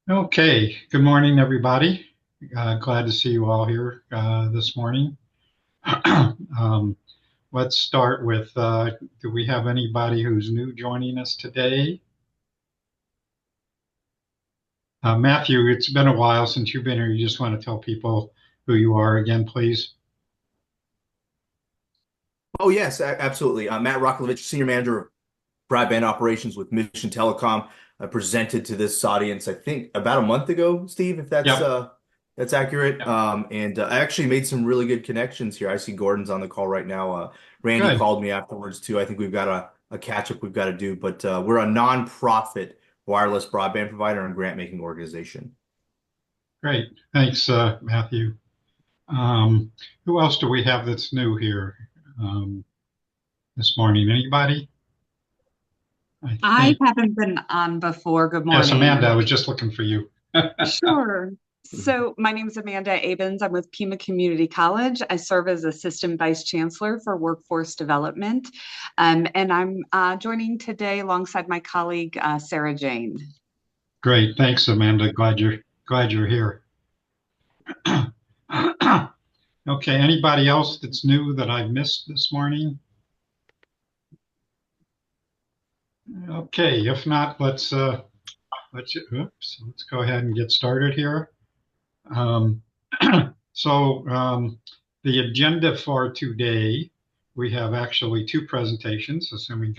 Okay, good morning, everybody. Glad to see you all here this morning. um, let's start with do we have anybody who's new joining us today? Matthew, it's been a while since you've been here. You just want to tell people who you are again, please? Oh, yes, absolutely. Matt Rocklovich, Senior Manager of Broadband Operations with Mission Telecom. I presented to this audience, I think, about a month ago, Steve, if Yep, that's accurate. yep, And I actually made some really good connections here. I see Gordon's on the call right now. Randy good, called me afterwards too. I think we've got a catch up we've got to do, but we're a nonprofit wireless broadband provider and grant making organization. great. Thanks, Matthew. Who else do we have that's new here this morning? Anybody? I I think, haven't been on before. Good yes, Amanda, morning. I was just looking for you. Sure. So, my name is Amanda Abens. I'm with Pima Community College. I serve as Assistant Vice Chancellor for Workforce Development. And I'm joining today alongside my colleague, Sarah Jane. Great, thanks, Amanda. Glad you're here. Okay, anybody else that's new that I missed this morning? Okay, if not, let's go ahead and get started here. Um, so the agenda for today, we have actually two presentations, assuming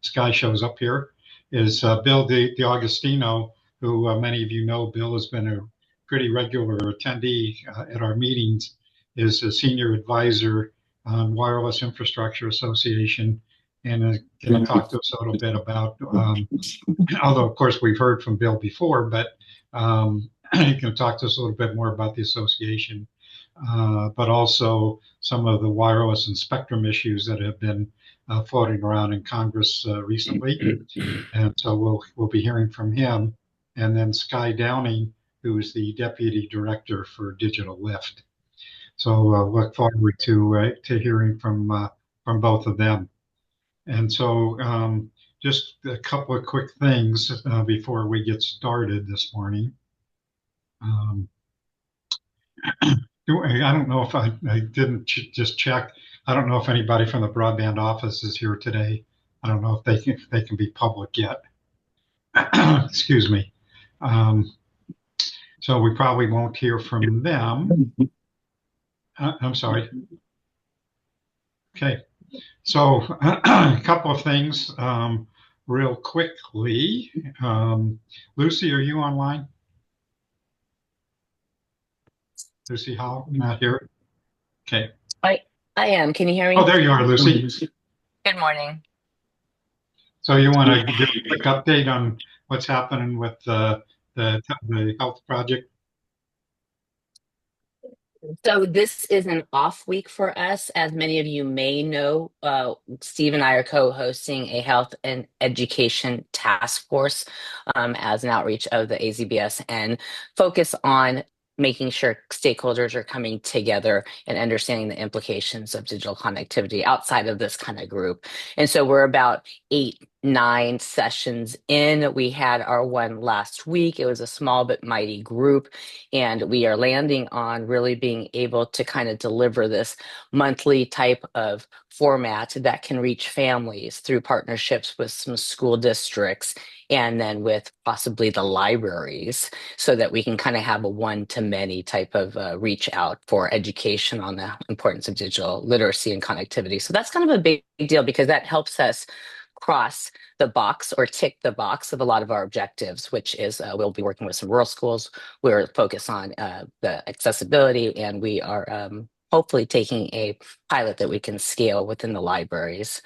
Sky shows up here, is Bill D'Agostino, who many of you know. Bill has been a pretty regular attendee at our meetings, is a senior advisor on Wireless Infrastructure Association, and is going to talk to us a little bit about although of course we've heard from Bill before, but he can talk to us a little bit more about the association, but also some of the wireless and spectrum issues that have been floating around in Congress recently. And so we'll be hearing from him, and then Sky Downing, who is the deputy director for Digital Lift. So look forward to hearing from both of them. And so, just a couple of quick things before we get started this morning. Um, I don't know if I didn't just check. I don't know if anybody from the broadband office is here today. I don't know if they can be public yet. Excuse me. Um, so we probably won't hear from them. I'm sorry. Okay. So a couple of things real quickly. Lucy, are you online? Lucy Howell, not here. Okay. I I am. Can you hear Oh, me? there you are, Lucy. Good morning. So you want to give a quick update on what's happening with the health project? So this is an off week for us. As many of you may know, Steve and I are co-hosting a health and education task force as an outreach of the AZBSN, focus on making sure stakeholders are coming together and understanding the implications of digital connectivity outside of this kind of group. And so we're about 8, 9 sessions in. We had our one last week. It was a small but mighty group. And we are landing on really being able to kind of deliver this monthly type of format that can reach families through partnerships with some school districts and then with possibly the libraries so that we can kind of have a one-to-many type of reach out for education on the importance of digital literacy and connectivity. So that's kind of a big deal because that helps us cross the box or tick the box of a lot of our objectives, which is we'll be working with some rural schools. We're focused on the accessibility, and we are hopefully taking a pilot that we can scale within the libraries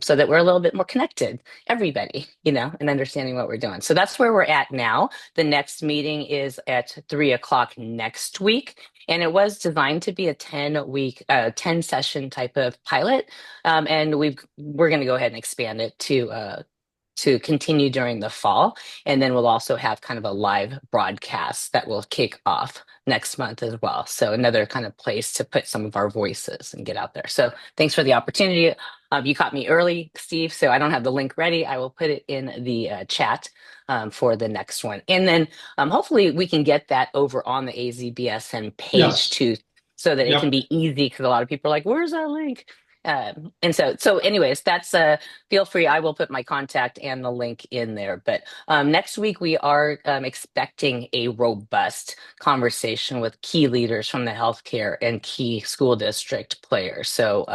so that we're a little bit more connected, everybody, and understanding what we're doing. So that's where we're at now. The next meeting is at 3 o'clock next week. And it was designed to be a 10-week, 10 session type of pilot. And we're going to go ahead and expand it to to continue during the fall. And then we'll also have kind of a live broadcast that will kick off next month as well. So another kind of place to put some of our voices and get out there. So thanks for the opportunity. You caught me early, Steve, so I don't have the link ready. I will put it in the chat for the next one. And then hopefully we can get that over on the AZBSN page Yes. too, so that it Yep. can be easy, because a lot of people are like, where's that link? And so anyways, that's feel free. I will put my contact and the link in there. But next week we are expecting a robust conversation with key leaders from the healthcare and key school district players. So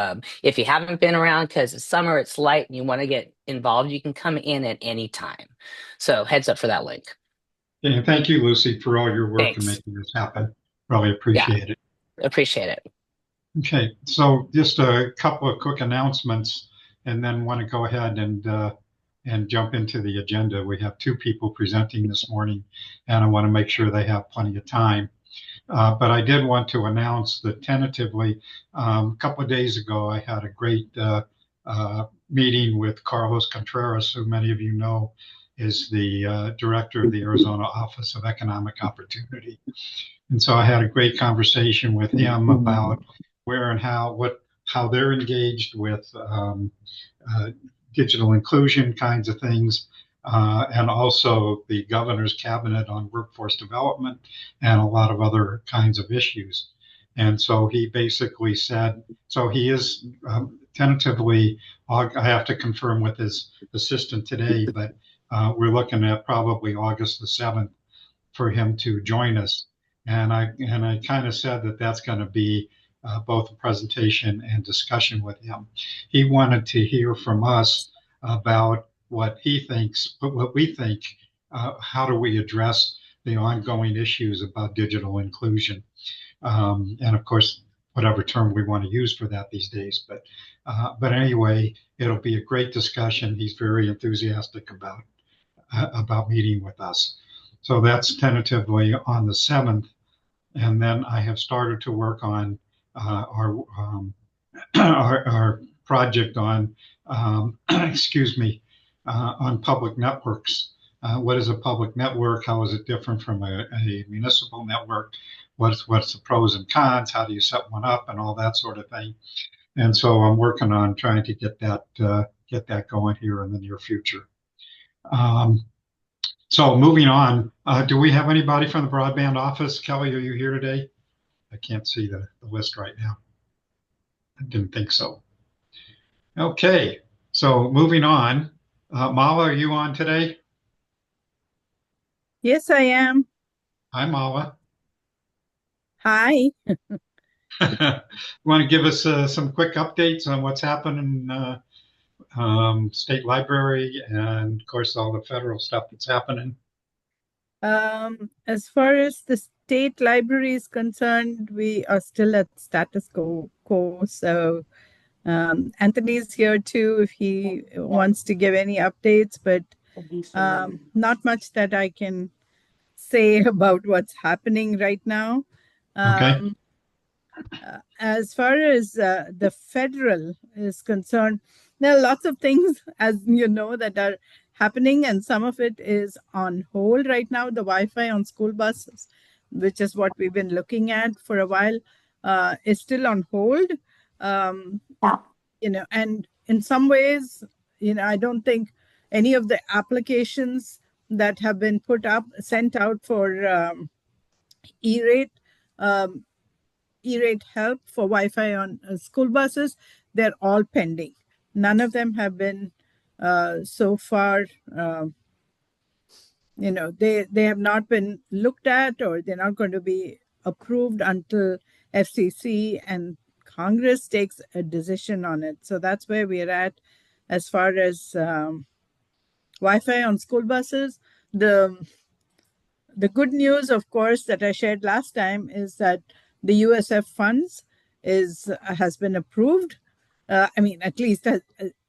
if you haven't been around, because it's summer, it's light, and you want to get involved, you can come in at any time. So heads up for that link. And thank you, Lucy, for all your work in Thanks. making this happen. Really appreciate it. Appreciate it. Okay, so just a couple of quick announcements, and then want to go ahead and jump into the agenda. We have two people presenting this morning, and I want to make sure they have plenty of time. But I did want to announce that tentatively, a couple of days ago, I had a great meeting with Carlos Contreras, who many of you know is the director of the Arizona Office of Economic Opportunity. And so I had a great conversation with him about where and how they're engaged with digital inclusion kinds of things, and also the governor's cabinet on workforce development and a lot of other kinds of issues. And so he basically said, so he is tentatively, I have to confirm with his assistant today, but we're looking at probably August the 7th for him to join us. And I kind of said that that's going to be both a presentation and discussion with him. He wanted to hear from us about what he thinks, but what we think, how do we address the ongoing issues about digital inclusion? And of course, whatever term we want to use for that these days. But anyway, it'll be a great discussion. He's very enthusiastic about meeting with us. So that's tentatively on the 7th. And then I have started to work on our project on, on public networks. What is a public network? How is it different from a municipal network? What's the pros and cons? How do you set one up, and all that sort of thing? And so I'm working on trying to get that going here in the near future. So moving on, do we have anybody from the broadband office? Kelly, are you here today? I can't see the list right now. I didn't think so. Okay, so moving on. Mala, are you on today? Yes, I am. Hi, Mala. Hi. Want to give us some quick updates on what's happening in State Library and, of course, all the federal stuff that's happening? As far as the state library is concerned, we are still at status quo. So Anthony's here too if he wants to give any updates, but not much that I can say about what's happening right now. Okay. As far as the federal is concerned, there are lots of things, as you know, that are happening, and some of it is on hold right now. The Wi-Fi on school buses, which is what we've been looking at for a while, is still on hold. And in some ways, I don't think any of the applications that have been sent out for E-rate help for Wi-Fi on school buses, they're all pending. None of them have been so far, they have not been looked at, or they're not going to be approved until FCC and Congress takes a decision on it. So that's where we're at as far as Wi-Fi on school buses. The good news, of course, that I shared last time is that the USF funds has been approved. At least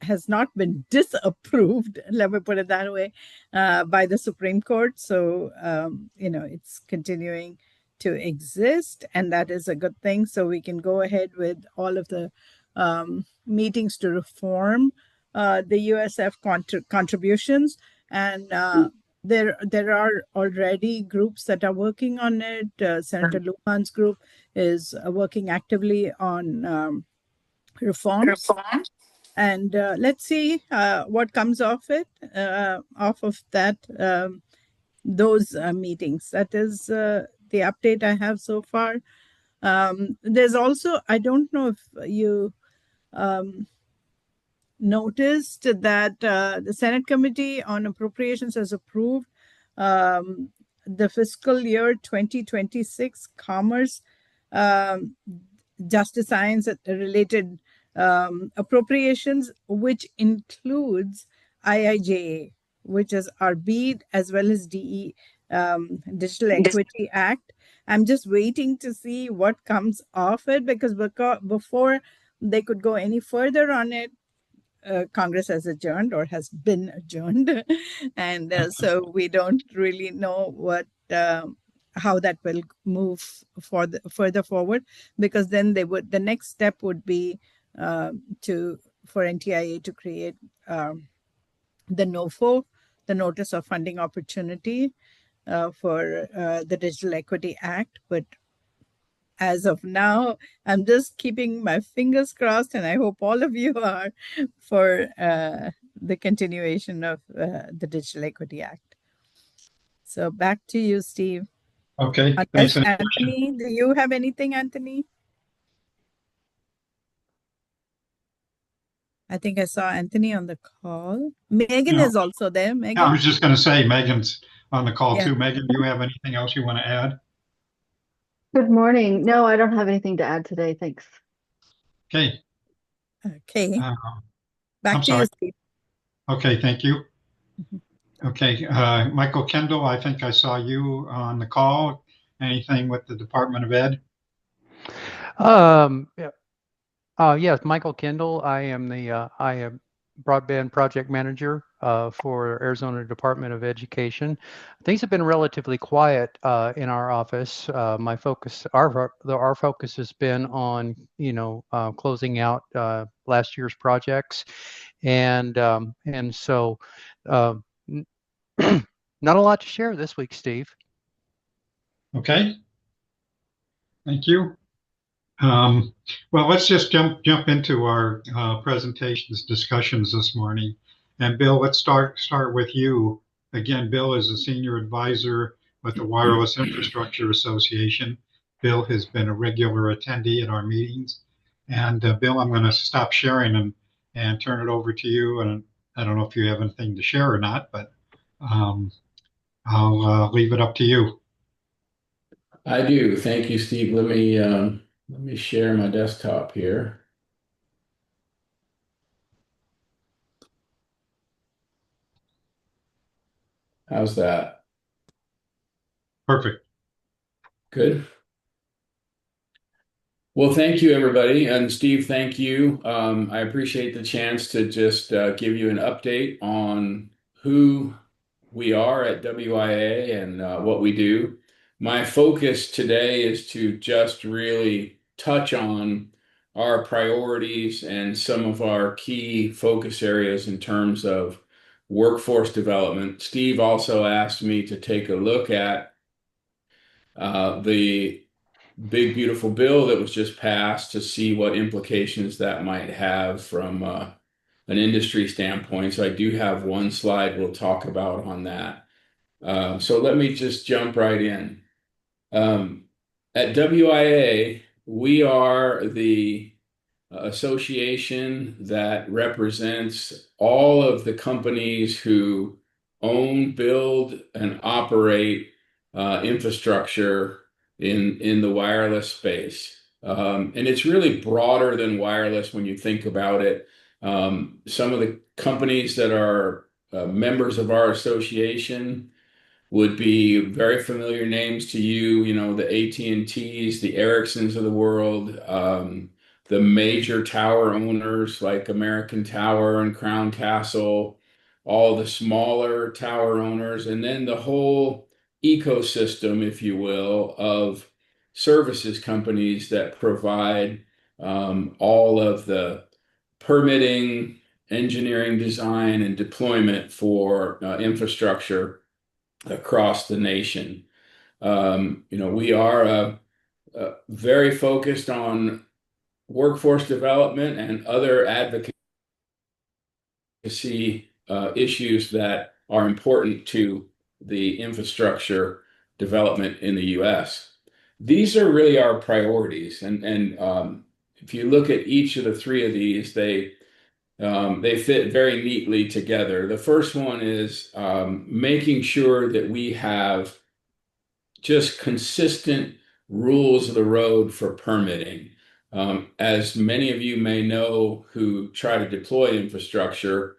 has not been disapproved, let me put it that way, by the Supreme Court. So, it's continuing to exist, and that is a good thing. So we can go ahead with all of the meetings to reform the USF contributions, and there are already groups that are working on it. Senator Lujan's group is working actively on reforms, and let's see what comes off it, off of that those meetings. That is the update I have so far. There's also, I don't know if you noticed that the Senate Committee on Appropriations has approved the fiscal year 2026 Commerce, Justice, Science related appropriations, which includes IIJA, which is our BEAD, as well as Digital Equity Act. I'm just waiting to see what comes off it, because before they could go any further on it, Congress has adjourned or has been adjourned, and so we don't really know what how that will move further forward, because then the next step would be for NTIA to create the NOFO, the Notice of Funding Opportunity, for the Digital Equity Act. But as of now, I'm just keeping my fingers crossed, and I hope all of you are, for the continuation of the Digital Equity Act. So back to you, Steve. Okay, thanks. Anthony, do you have anything, Anthony? I think I saw Anthony on the call. Megan is also there. Megan? I was just going to say, Megan's on the call too. Yeah. Megan, do you have anything else you want to add? Good morning. No, I don't have anything to add today. Thanks. Okay. Okay. Back I'm to you, sorry. Steve. Okay, thank you. Okay, Michael Kendall, I think I saw you on the call. Anything with the Department of Ed? Yes, Michael Kendall. I am broadband project manager for Arizona Department of Education. Things have been relatively quiet in our office. Our focus has been on closing out last year's projects, and so not a lot to share this week, Steve. Okay. Thank you. Well, let's just jump into our presentations, discussions this morning. And Bill, let's start with you. Again, Bill is a senior advisor with the Wireless Infrastructure Association. Bill has been a regular attendee at our meetings. And Bill, I'm going to stop sharing and turn it over to you. And I don't know if you have anything to share or not, but I'll leave it up to you. I do. Thank you, Steve. Let me share my desktop here. How's that? Perfect. Good. Well, thank you, everybody. And Steve, thank you. I appreciate the chance to just give you an update on who we are at WIA and what we do. My focus today is to just really touch on our priorities and some of our key focus areas in terms of workforce development. Steve also asked me to take a look at the big, beautiful bill that was just passed to see what implications that might have from an industry standpoint. So I do have one slide we'll talk about on that. So let me just jump right in. At WIA, we are the association that represents all of the companies who own, build, and operate infrastructure in the wireless space. And it's really broader than wireless when you think about it. Some of the companies that are members of our association would be very familiar names to you, the AT&Ts, the Ericssons of the world, the major tower owners like American Tower and Crown Castle, all the smaller tower owners, and then the whole ecosystem, if you will, of services companies that provide all of the permitting engineering design and deployment for infrastructure across the nation. We are very focused on workforce development and other advocacy issues that are important to the infrastructure development in the U.S. These are really our priorities, and if you look at each of the three of these, they fit very neatly together. The first one is making sure that we have just consistent rules of the road for permitting. As many of you may know who try to deploy infrastructure,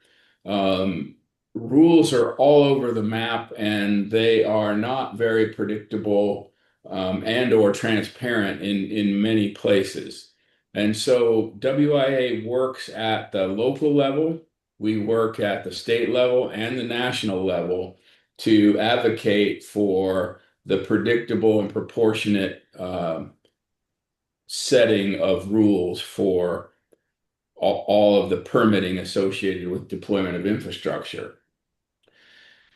rules are all over the map and they are not very predictable and or transparent in many places. And so WIA works at the local level, we work at the state level and the national level to advocate for the predictable and proportionate setting of rules for all of the permitting associated with deployment of infrastructure.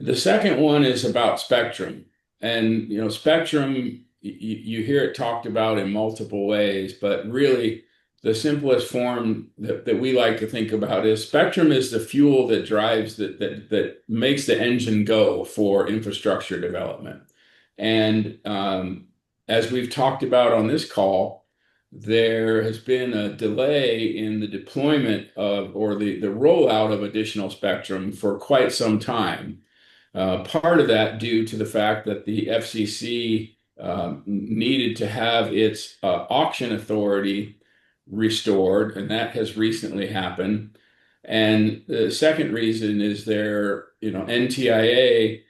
The second one is about spectrum. And, spectrum, you hear it talked about in multiple ways, but really the simplest form that we like to think about is spectrum is the fuel that drives, that makes the engine go for infrastructure development. And as we've talked about on this call, there has been a delay in the deployment of, or the rollout of additional spectrum for quite some time. Part of that due to the fact that the FCC needed to have its auction authority restored, and that has recently happened. And the second reason is NTIA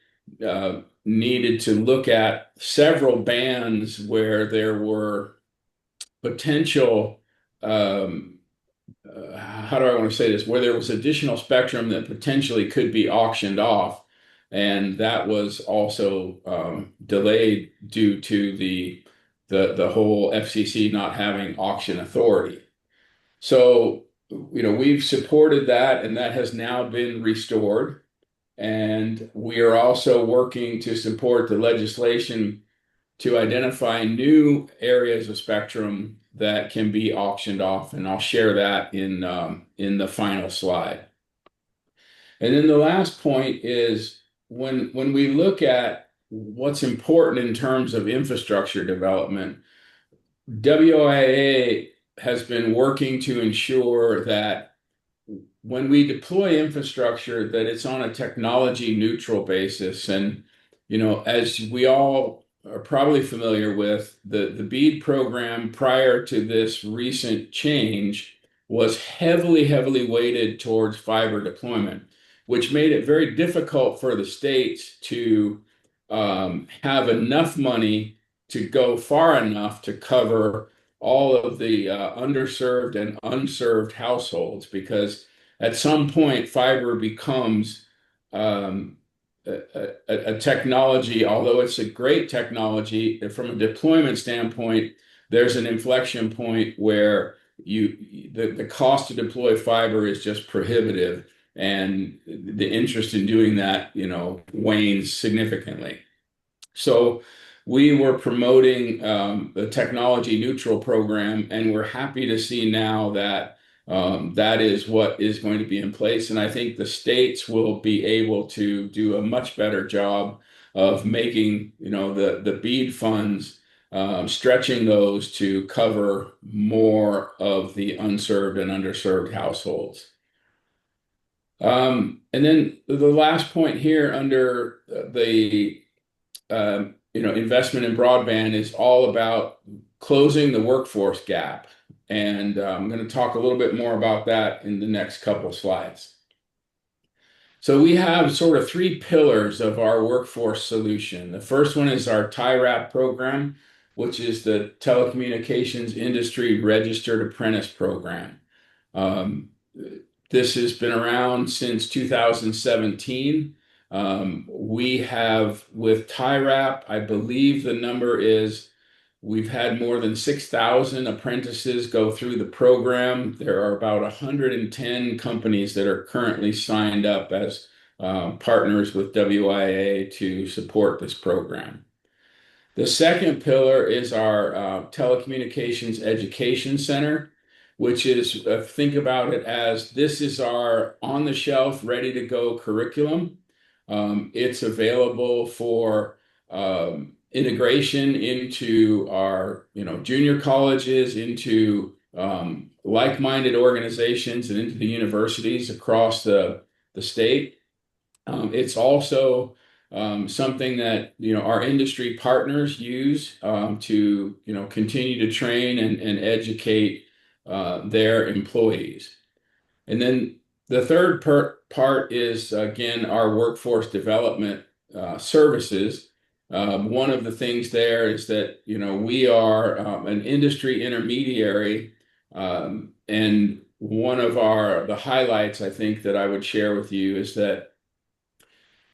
needed to look at several bands where there were potential, how do I want to say this, where there was additional spectrum that potentially could be auctioned off. And that was also delayed due to the whole FCC not having auction authority. So, we've supported that, and that has now been restored. And we are also working to support the legislation to identify new areas of spectrum that can be auctioned off, and I'll share that in the final slide. And then the last point is when we look at what's important in terms of infrastructure development, WIA has been working to ensure that when we deploy infrastructure, that it's on a technology neutral basis. And, as we all are probably familiar with, the BEAD program prior to this recent change was heavily weighted towards fiber deployment, which made it very difficult for the states to have enough money to go far enough to cover all of the underserved and unserved households, because at some point fiber becomes a technology, although it's a great technology, from a deployment standpoint, there's an inflection point where the cost to deploy fiber is just prohibitive, and the interest in doing that, wanes significantly. So we were promoting the technology neutral program, and we're happy to see now that that is what is going to be in place. And I think the states will be able to do a much better job of making, the BEAD funds, stretching those to cover more of the unserved and underserved households. And then the last point here under the investment in broadband is all about closing the workforce gap. And I'm going to talk a little bit more about that in the next couple of slides. So we have sort of three pillars of our workforce solution. The first one is our TIRAP program, which is the Telecommunications Industry Registered Apprentice Program. This has been around since 2017. We have, with TIRAP, I believe the number is We've had more than 6,000 apprentices go through the program. There are about 110 companies that are currently signed up as partners with WIA to support this program. The second pillar is our telecommunications education center, which is, think about it as this is our on-the-shelf, ready-to-go curriculum. It's available for integration into our, junior colleges, into like-minded organizations, and into the universities across the state. It's also something that our industry partners use to continue to train and educate their employees. And then the third part is, again, our workforce development services. One of the things there is that we are an industry intermediary, and one of the highlights I think that I would share with you is that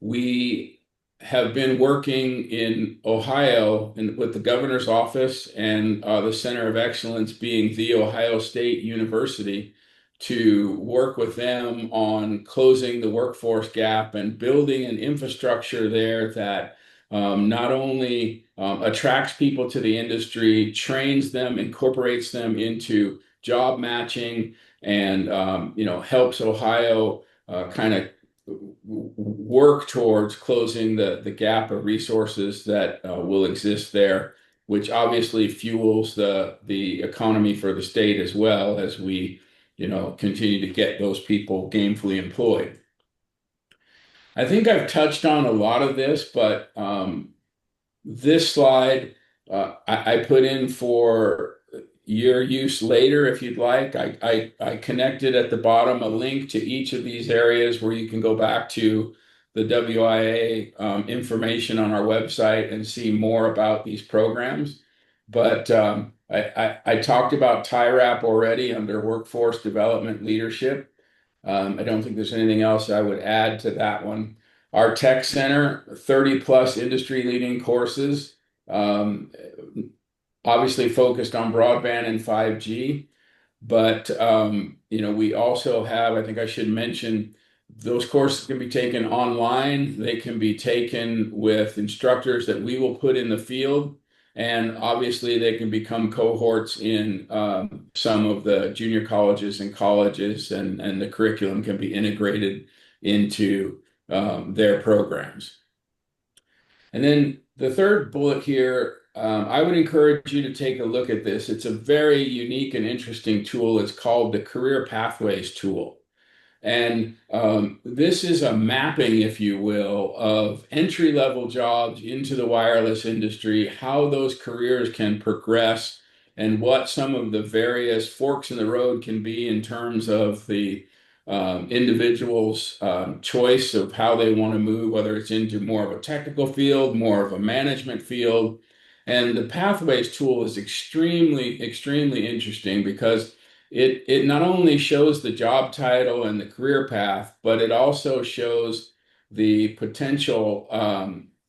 we have been working in Ohio with the governor's office and the Center of Excellence being The Ohio State University to work with them on closing the workforce gap and building an infrastructure there that not only attracts people to the industry, trains them, incorporates them into job matching, and helps Ohio kind of work towards closing the gap of resources that will exist there, which obviously fuels the economy for the state as well as we continue to get those people gainfully employed. I think I've touched on a lot of this, but this slide I put in for your use later if you'd like. I connected at the bottom a link to each of these areas where you can go back to the WIA information on our website and see more about these programs. But I talked about TIRAP already under Workforce Development Leadership. I don't think there's anything else I would add to that one. Our Tech Center, 30 plus industry leading courses. Obviously focused on broadband and 5G, but we also have, I think I should mention, those courses can be taken online. They can be taken with instructors that we will put in the field, and obviously they can become cohorts in some of the junior colleges and colleges, and the curriculum can be integrated into their programs. And then the third bullet here, I would encourage you to take a look at this. It's a very unique and interesting tool. It's called the Career Pathways tool. And this is a mapping, if you will, of entry-level jobs into the wireless industry, how those careers can progress, and what some of the various forks in the road can be in terms of the individual's choice of how they want to move, whether it's into more of a technical field, more of a management field. And the Pathways tool is extremely, extremely interesting because it not only shows the job title and the career path, but it also shows the potential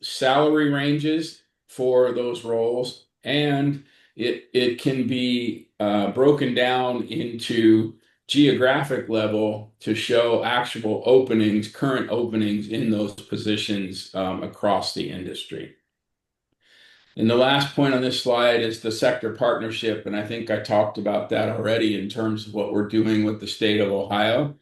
salary ranges for those roles. And it can be broken down into geographic level to show actual openings, current openings in those positions across the industry. And the last point on this slide is the sector partnership, and I think I talked about that already in terms of what we're doing with the state of Ohio.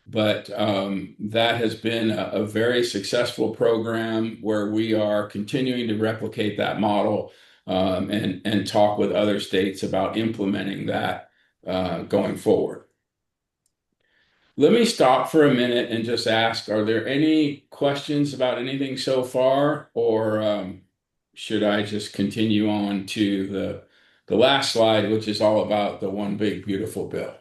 But that has been a very successful program where we are continuing to replicate that model and talk with other states about implementing that going forward. Let me stop for a minute and just ask, are there any questions about anything so far, or should I just continue on to the last slide, which is all about the one big beautiful bill?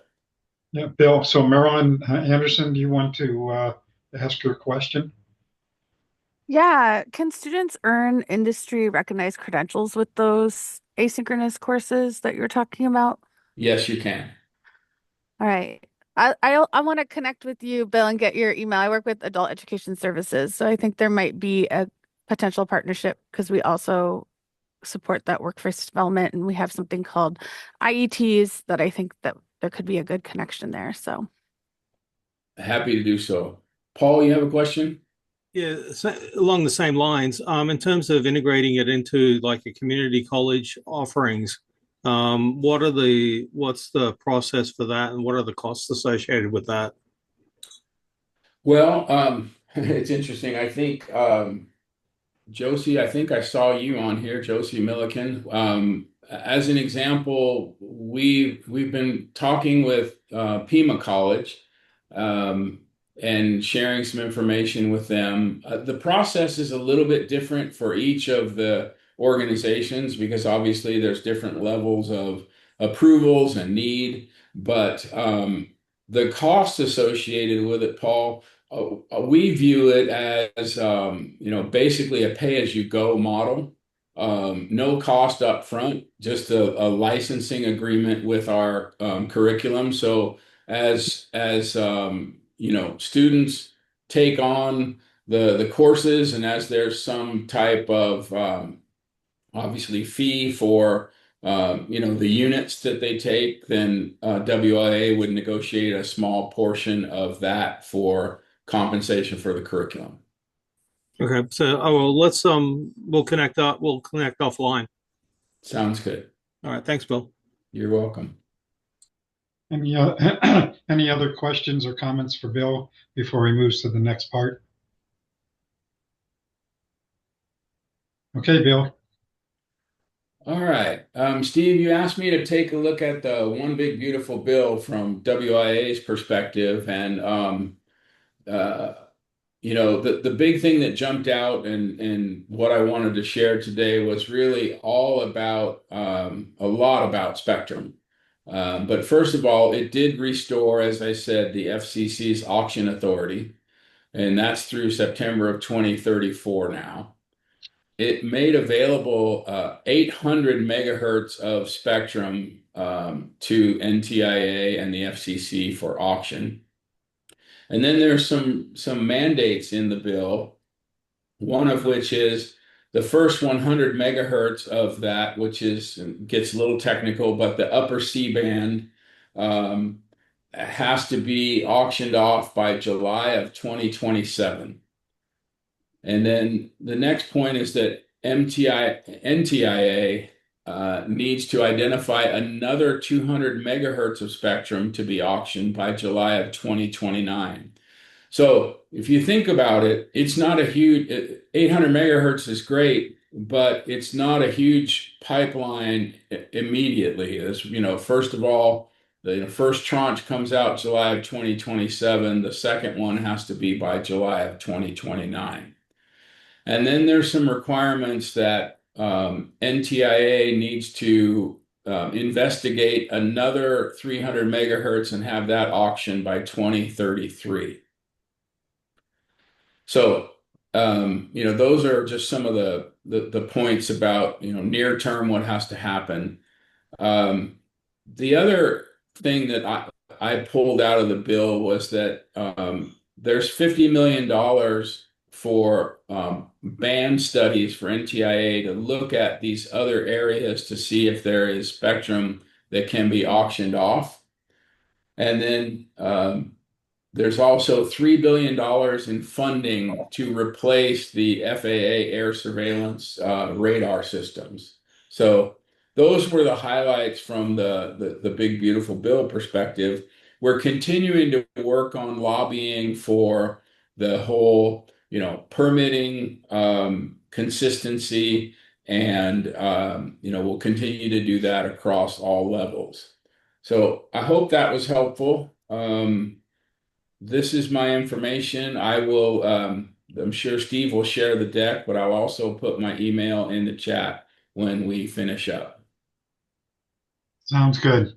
Yeah, Bill. So Marilyn Anderson, do you want to ask your question? Yeah, can students earn industry recognized credentials with those asynchronous courses that you're talking about? Yes, you can. All right. I want to connect with you, Bill, and get your email. I work with Adult Education Services, so I think there might be a potential partnership because we also support that workforce development, and we have something called IETs that I think that there could be a good connection there. So Happy to do so. Paul, you have a question? Yeah, along the same lines, in terms of integrating it into like a community college offerings, what's the process for that, and what are the costs associated with that? Well, it's interesting. I think Josie, I think I saw you on here, Josie Milliken. As an example, we've been talking with Pima College um, and sharing some information with them. The process is a little bit different for each of the organizations because obviously there's different levels of approvals and need, but the cost associated with it, Paul. We view it as basically a pay-as-you-go model. No cost up front, just a licensing agreement with our curriculum. So as students take on the courses, and as there's some type of obviously fee for the units that they take, then WIA would negotiate a small portion of that for compensation for the curriculum. Okay, so we'll connect up. We'll connect offline. Sounds good. All right, thanks, Bill. You're welcome. Any other questions or comments for Bill before he moves to the next part? Okay, Bill. All right. Steve, you asked me to take a look at the One Big Beautiful Bill from WIA's perspective. And, the big thing that jumped out and what I wanted to share today was really all about a lot about spectrum. But first of all, it did restore, as I said, the FCC's auction authority, and that's through September of 2034 now. It made available 800 megahertz of spectrum to NTIA and the FCC for auction. And then there's some mandates in the bill, one of which is the first 100 megahertz of that, which gets a little technical, but the upper C-band has to be auctioned off by July of 2027. And then the next point is that NTIA needs to identify another 200 megahertz of spectrum to be auctioned by July of 2029. So if you think about it, it's not a huge, 800 megahertz is great, but it's not a huge pipeline immediately. First of all, the first tranche comes out July of 2027. The second one has to be by July of 2029. And then there's some requirements that NTIA needs to investigate another 300 megahertz and have that auctioned by 2033. So, those are just some of the points about, near term, what has to happen. The other thing that I pulled out of the bill was that there's $50 million for band studies for NTIA to look at these other areas to see if there is spectrum that can be auctioned off. And then there's also $3 billion in funding to replace the FAA air surveillance radar systems. So those were the highlights from the Big Beautiful Bill perspective. We're continuing to work on lobbying for the whole permitting consistency, and we'll continue to do that across all levels. So I hope that was helpful. This is my information. I'm sure Steve will share the deck, but I'll also put my email in the chat when we finish up. Sounds good.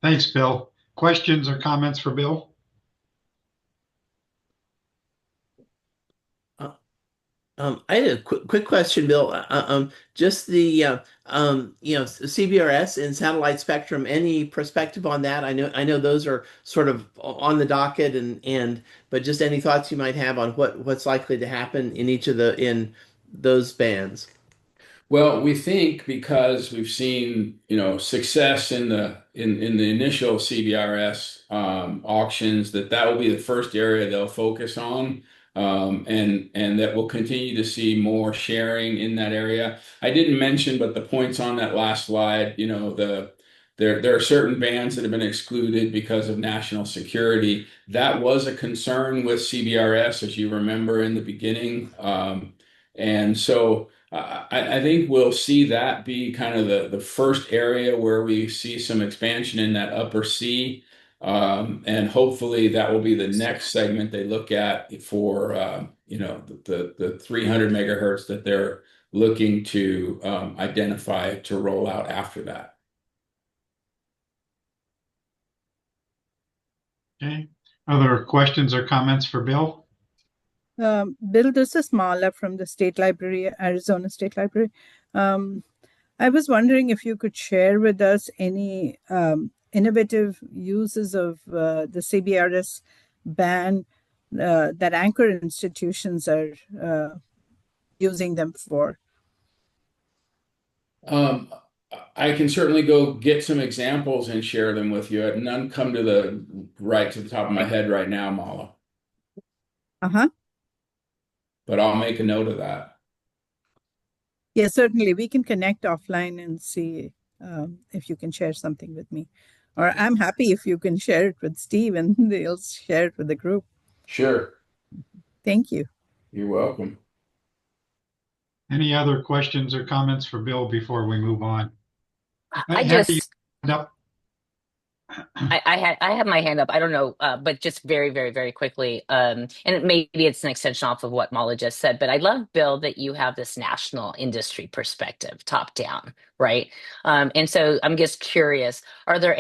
Thanks, Bill. Questions or comments for Bill? I had a quick question, Bill. Just the CBRS and satellite spectrum. Any perspective on that? I know those are sort of on the docket, but just any thoughts you might have on what's likely to happen in in those bands. Well, we think because we've seen, success in the initial CBRS auctions, that will be the first area they'll focus on, and that we'll continue to see more sharing in that area. I didn't mention, but the points on that last slide, there are certain bands that have been excluded because of national security. That was a concern with CBRS, as you remember in the beginning, and so. I think we'll see that be kind of the first area where we see some expansion in that upper C. And hopefully that will be the next segment they look at for, the 300 megahertz that they're looking to identify to roll out after that. Okay. Other questions or comments for Bill? Bill, this is Mala from the State Library, Arizona State Library. I was wondering if you could share with us any innovative uses of the CBRS ban that anchor institutions are using them for. I can certainly go get some examples and share them with you. None come to the top of my head right now, Mala. Uh-huh. But I'll make a note of that. Yeah, certainly. We can connect offline and see if you can share something with me. Or I'm happy if you can share it with Steve and they'll share it with the group. Sure. Thank you. You're welcome. Any other questions or comments for Bill before we move on? I have my hand up. I don't know, but just very, very, very quickly. Maybe it's an extension off of what Mala just said, but I love, Bill, that you have this national industry perspective, top down, right? And so I'm just curious, are there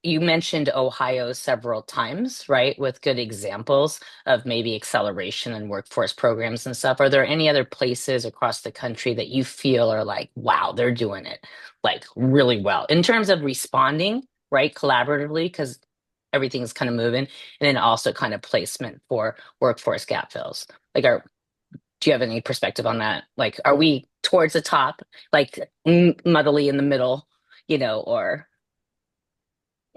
you mentioned Ohio several times, right? With good examples of maybe acceleration and workforce programs and stuff. Are there any other places across the country that you feel are like, wow, they're doing it like really well in terms of responding, right, collaboratively, because everything's kind of moving, and then also kind of placement for workforce gap fills. Like, do you have any perspective on that? Like, are we towards the top, like muddily in the middle, or?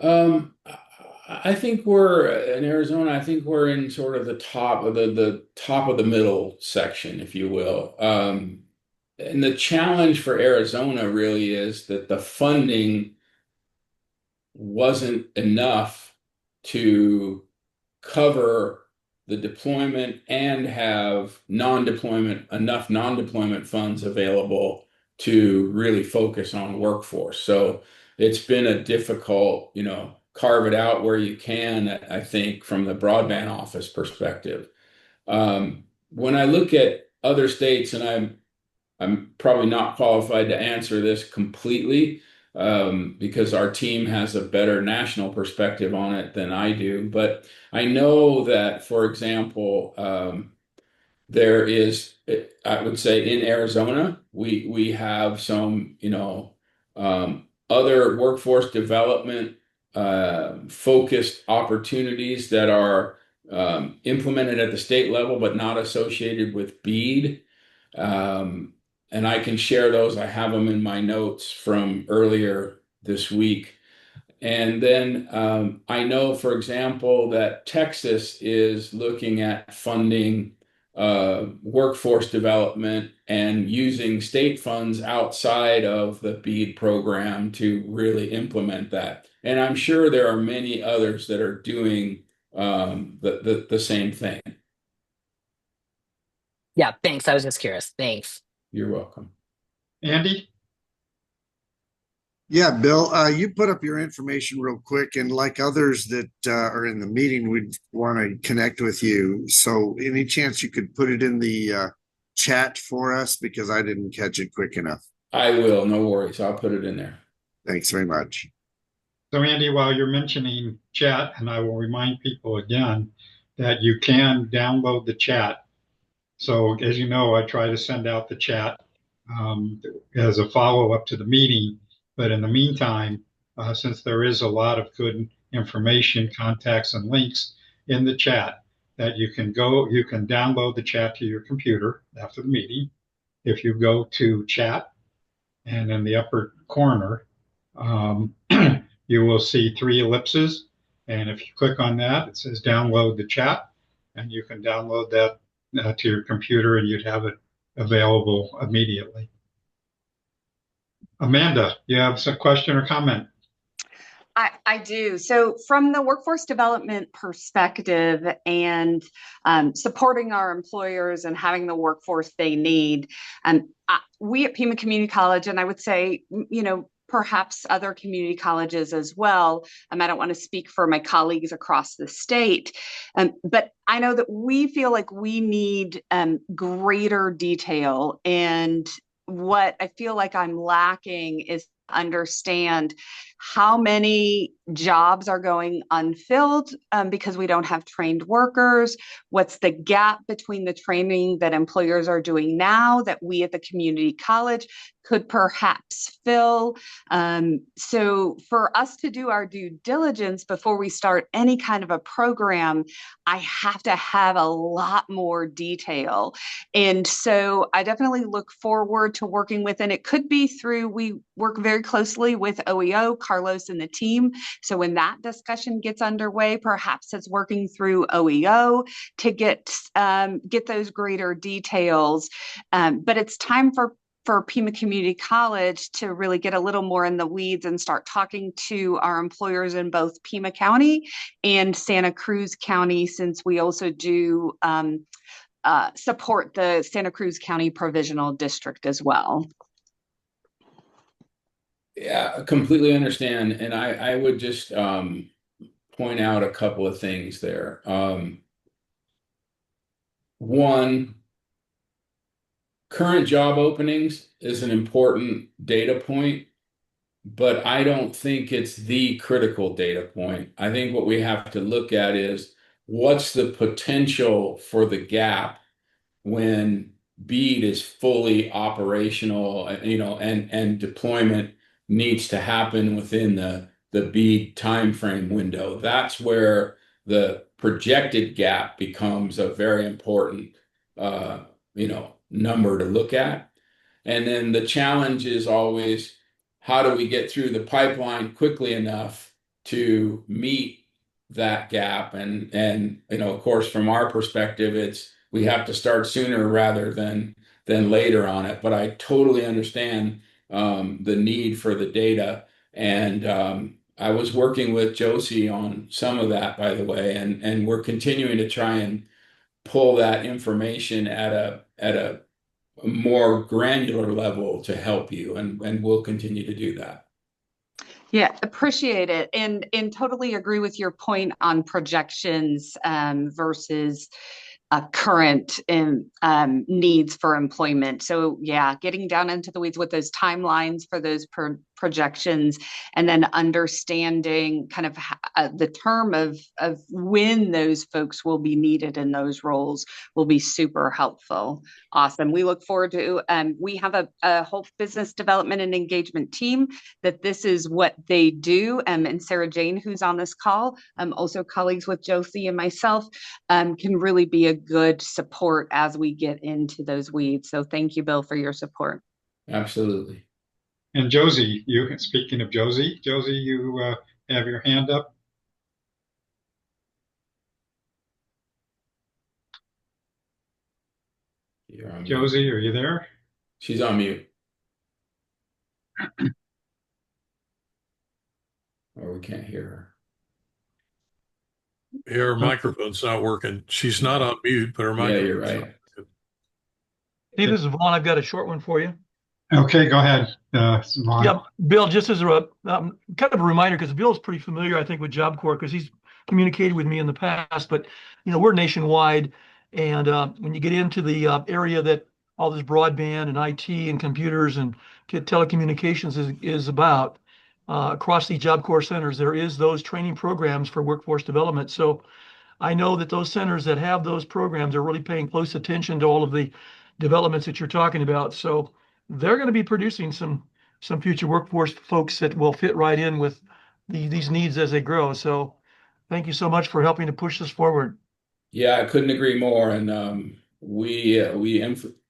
I think we're in Arizona. I think we're in sort of the top of the top of the middle section, if you will. And the challenge for Arizona really is that the funding wasn't enough to cover the deployment and have enough non-deployment funds available to really focus on workforce. So it's been a difficult, carve it out where you can, I think, from the broadband office perspective. When I look at other states, and I'm probably not qualified to answer this completely, because our team has a better national perspective on it than I do. But I know that, for example, there is, I would say, in Arizona, we have some, other workforce development focused opportunities that are implemented at the state level, but not associated with BEAD. And I can share those. I have them in my notes from earlier this week. And then I know, for example, that Texas is looking at funding workforce development and using state funds outside of the BEAD program to really implement that. And I'm sure there are many others that are doing the same thing. Yeah, thanks. I was just curious. Thanks. You're welcome. Andy? Yeah, Bill, you put up your information real quick, and like others that are in the meeting, we'd want to connect with you. So any chance you could put it in the chat for us, because I didn't catch it quick enough. I will, no worries. I'll put it in there. Thanks very much. So Andy, while you're mentioning chat, and I will remind people again that you can download the chat. So as you know, I try to send out the chat as a follow-up to the meeting. But in the meantime, since there is a lot of good information, contacts, and links in the chat, that you can download the chat to your computer after the meeting. If you go to chat and in the upper corner, you will see three ellipses. And if you click on that, it says download the chat, and you can download that to your computer, and you'd have it available immediately. Amanda, you have some question or comment? I do. So from the workforce development perspective and supporting our employers and having the workforce they need, we at Pima Community College, and I would say, perhaps other community colleges as well. I don't want to speak for my colleagues across the state, but I know that we feel like we need greater detail. And what I feel like I'm lacking is understand how many jobs are going unfilled because we don't have trained workers. What's the gap between the training that employers are doing now that we at the community college could perhaps fill? So for us to do our due diligence before we start any kind of a program, I have to have a lot more detail. And so I definitely look forward to working with, and it could be through, we work very closely with OEO, Carlos and the team. So when that discussion gets underway, perhaps it's working through OEO to get those greater details. But it's time for Pima Community College to really get a little more in the weeds and start talking to our employers in both Pima County and Santa Cruz County, since we also do support the Santa Cruz County Provisional District as well. Yeah, I completely understand. And I would just point out a couple of things there. One, current job openings is an important data point, but I don't think it's the critical data point. I think what we have to look at is what's the potential for the gap when BEAD is fully operational, and deployment needs to happen within the BEAD timeframe window. That's where the projected gap becomes a very important, number to look at. And then the challenge is always, how do we get through the pipeline quickly enough to meet that gap? And of course, from our perspective, it's we have to start sooner rather than later on it. But I totally understand the need for the data. And I was working with Josie on some of that, by the way, and we're continuing to try and pull that information at a more granular level to help you, and we'll continue to do that. Yeah, appreciate it, and totally agree with your point on projections versus current needs for employment. So yeah, getting down into the weeds with those timelines for those projections, and then understanding kind of the term of when those folks will be needed in those roles will be super helpful. Awesome. We look forward to, we have a whole business development and engagement team that this is what they do. And Sarah Jane, who's on this call, also colleagues with Josie and myself, can really be a good support as we get into those weeds. So thank you, Bill, for your support. Absolutely. And Josie, speaking of Josie, you have your hand up. You're on Josie, mute. are you there? She's on mute. Or we can't hear her. Yeah, her microphone's not working. She's not on mute, but her microphone. Yeah, you're right. Hey, this is Vaughn. I've got a short one for you. Okay, go ahead. Vaughn. Yeah, Bill, just as a kind of a reminder, because Bill's pretty familiar, I think, with Job Corps because he's communicated with me in the past. But we're nationwide, and when you get into the area that all this broadband and IT and computers and telecommunications is about, across the Job Corps centers, there is those training programs for workforce development. So I know that those centers that have those programs are really paying close attention to all of the developments that you're talking about. So they're going to be producing some future workforce folks that will fit right in with these needs as they grow. So thank you so much for helping to push this forward. Yeah, I couldn't agree more. And we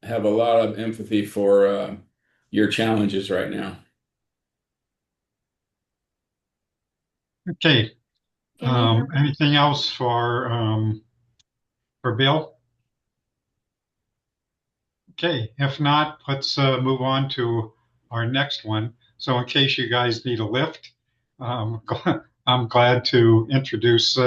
have a lot of empathy for your challenges right now. Okay. Anything else for Bill? Okay, if not, let's move on to our next one. So in case you guys need a lift, um, I'm glad to introduce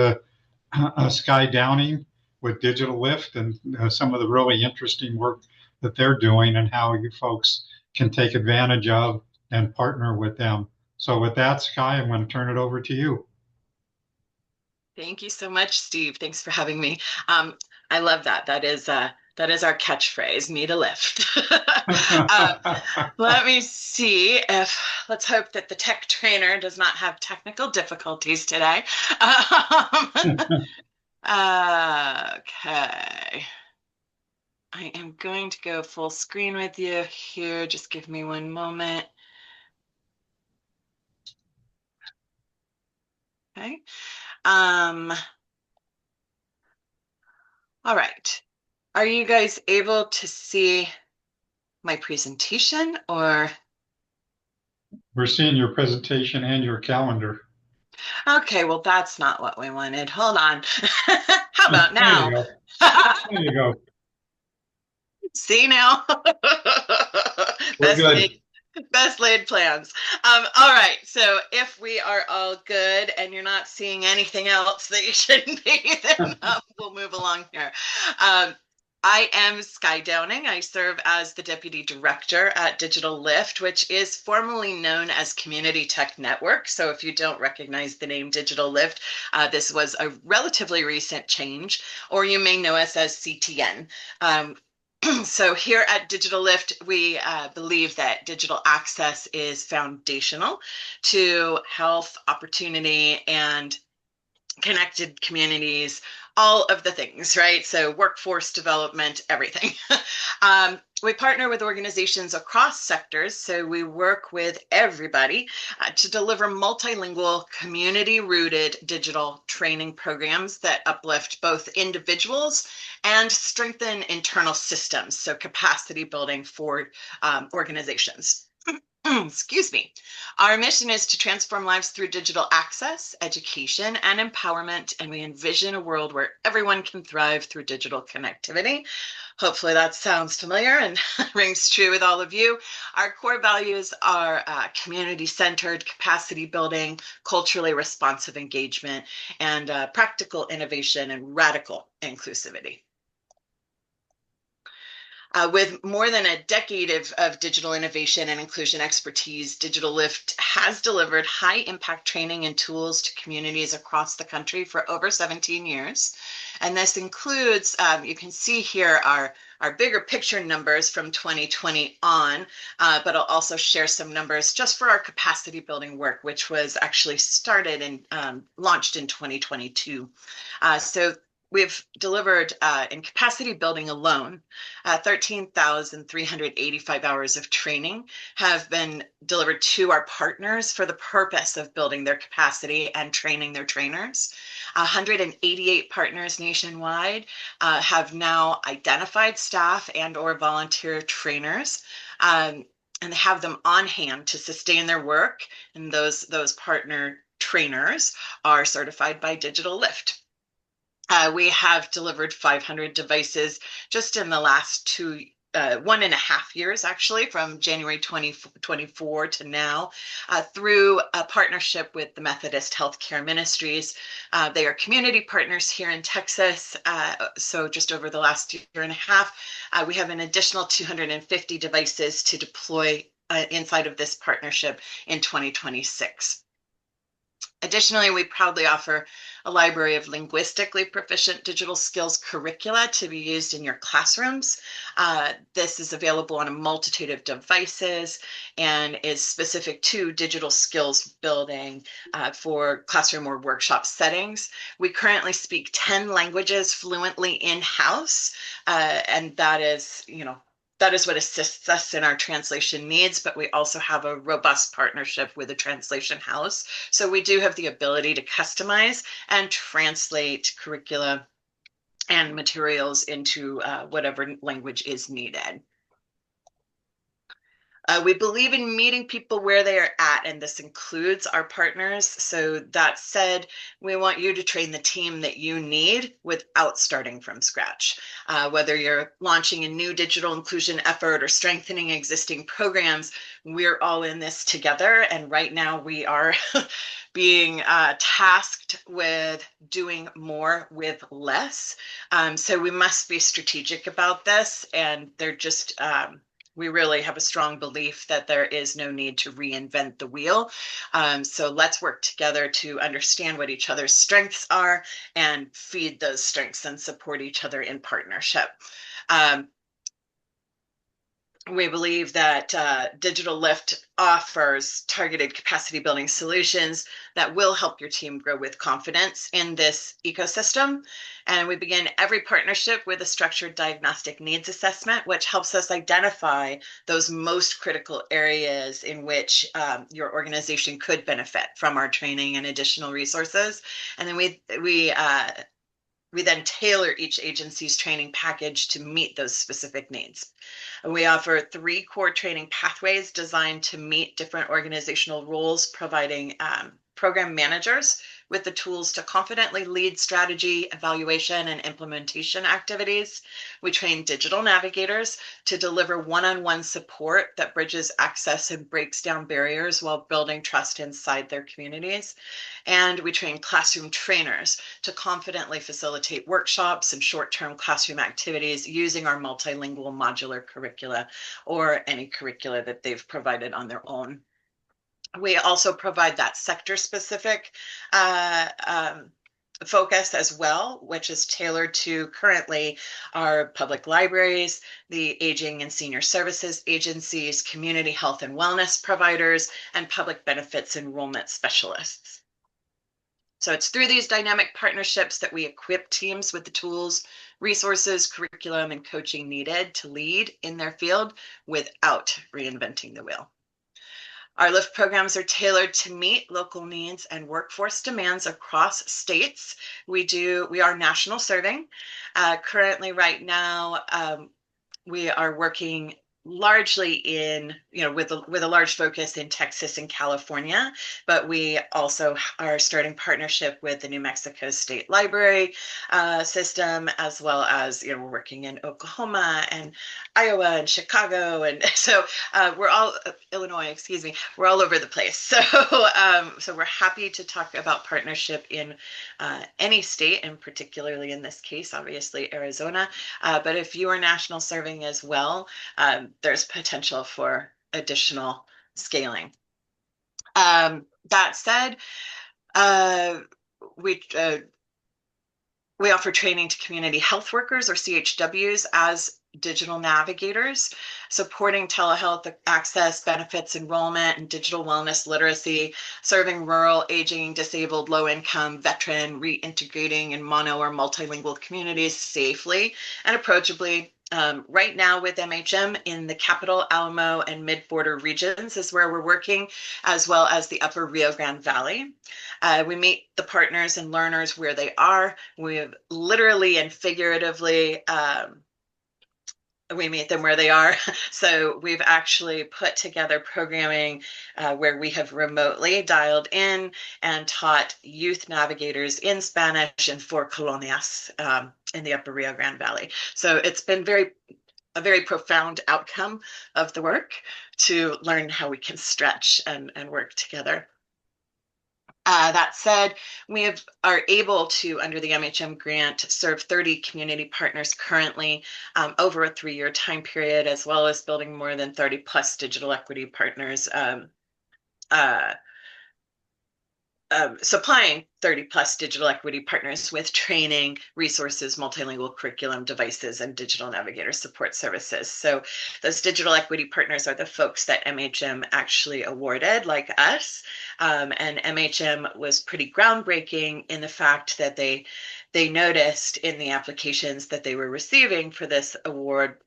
Sky Downing with Digital Lift and some of the really interesting work that they're doing and how you folks can take advantage of and partner with them. So with that, Sky, I'm going to turn it over to you. Thank you so much, Steve. Thanks for having me. I love that. That is our catchphrase, need a lift. Let me see if, let's hope that the tech trainer does not have technical difficulties today. Okay. I am going to go full screen with you here. Just give me one moment. Okay. All right. Are you guys able to see my presentation or? We're seeing your presentation and your calendar. Okay, well, that's not what we wanted. Hold on. How about now? There you go. There you go. See now? We're good. Best laid plans. All right, so if we are all good and you're not seeing anything else that you shouldn't be, then we'll move along here. I am Sky Downing. I serve as the Deputy Director at Digital Lift, which is formerly known as Community Tech Network. So if you don't recognize the name Digital Lift, this was a relatively recent change, or you may know us as CTN. So here at Digital Lift, we believe that digital access is foundational to health, opportunity, and connected communities, all of the things, right? So workforce development, everything. We partner with organizations across sectors, so we work with everybody to deliver multilingual, community-rooted digital training programs that uplift both individuals and strengthen internal systems, so capacity building for organizations. Excuse me. Our mission is to transform lives through digital access, education, and empowerment, and we envision a world where everyone can thrive through digital connectivity. Hopefully that sounds familiar and rings true with all of you. Our core values are community-centered, capacity building, culturally responsive engagement, and practical innovation and radical inclusivity. With more than a decade of digital innovation and inclusion expertise, Digital Lift has delivered high impact training and tools to communities across the country for over 17 years. And this includes, you can see here our bigger picture numbers from 2020 on, but I'll also share some numbers just for our capacity building work, which was actually started and launched in 2022. So we've delivered in capacity building alone, 13,385 hours of training have been delivered to our partners for the purpose of building their capacity and training their trainers. 188 partners nationwide have now identified staff and or volunteer trainers and have them on hand to sustain their work. And those partner trainers are certified by Digital Lift. We have delivered 500 devices just in the last 1.5 years, actually, from January 2024 to now, through a partnership with the Methodist Healthcare Ministries. They are community partners here in Texas. So just over the last 1.5 years, we have an additional 250 devices to deploy inside of this partnership in 2026. Additionally, we proudly offer a library of linguistically proficient digital skills curricula to be used in your classrooms. This is available on a multitude of devices and is specific to digital skills building for classroom or workshop settings. We currently speak 10 languages fluently in-house, and that is, that is what assists us in our translation needs, but we also have a robust partnership with a translation house. So we do have the ability to customize and translate curricula and materials into whatever language is needed. We believe in meeting people where they are at, and this includes our partners. So that said, we want you to train the team that you need without starting from scratch. Whether you're launching a new digital inclusion effort or strengthening existing programs, we're all in this together. And right now we are being tasked with doing more with less. So we must be strategic about this, and they're just we really have a strong belief that there is no need to reinvent the wheel. So let's work together to understand what each other's strengths are and feed those strengths and support each other in partnership. We believe that Digital Lift offers targeted capacity building solutions that will help your team grow with confidence in this ecosystem. And we begin every partnership with a structured diagnostic needs assessment, which helps us identify those most critical areas in which your organization could benefit from our training and additional resources. And then we then tailor each agency's training package to meet those specific needs. And we offer 3 core training pathways designed to meet different organizational roles, providing program managers with the tools to confidently lead strategy, evaluation, and implementation activities. We train digital navigators to deliver one-on-one support that bridges access and breaks down barriers while building trust inside their communities. And we train classroom trainers to confidently facilitate workshops and short-term classroom activities using our multilingual modular curricula or any curricula that they've provided on their own. We also provide that sector-specific focus as well, which is tailored to currently our public libraries, the aging and senior services agencies, community health and wellness providers, and public benefits enrollment specialists. So it's through these dynamic partnerships that we equip teams with the tools, resources, curriculum, and coaching needed to lead in their field without reinventing the wheel. Our LIFT programs are tailored to meet local needs and workforce demands across states. We are national serving. Currently, right now, we are working largely in, with a large focus in Texas and California, but we also are starting partnership with the New Mexico State Library system, as well as, we're working in Oklahoma and Iowa and Chicago. And so we're all, Illinois, excuse me, we're all over the place. So, so we're happy to talk about partnership in any state, and particularly in this case, obviously Arizona. But if you are national serving as well, there's potential for additional scaling. That said, we offer training to community health workers, or CHWs, as digital navigators, supporting telehealth access, benefits enrollment, and digital wellness literacy, serving rural, aging, disabled, low-income, veteran, reintegrating in mono or multilingual communities safely and approachably. Right now with MHM in the Capital, Alamo, and mid-border regions is where we're working, as well as the Upper Rio Grande Valley. We meet the partners and learners where they are. We've literally and figuratively we meet them where they are. So we've actually put together programming where we have remotely dialed in and taught youth navigators in Spanish in 4 colonias in the Upper Rio Grande Valley. So it's been a very profound outcome of the work to learn how we can stretch and work together. That said, we are able to, under the MHM grant, serve 30 community partners currently over a 3-year time period, as well as building more than 30 plus digital equity partners, supplying 30 plus digital equity partners with training, resources, multilingual curriculum, devices, and digital navigator support services. So those digital equity partners are the folks that MHM actually awarded, like us. And MHM was pretty groundbreaking in the fact that they noticed in the applications that they were receiving for this award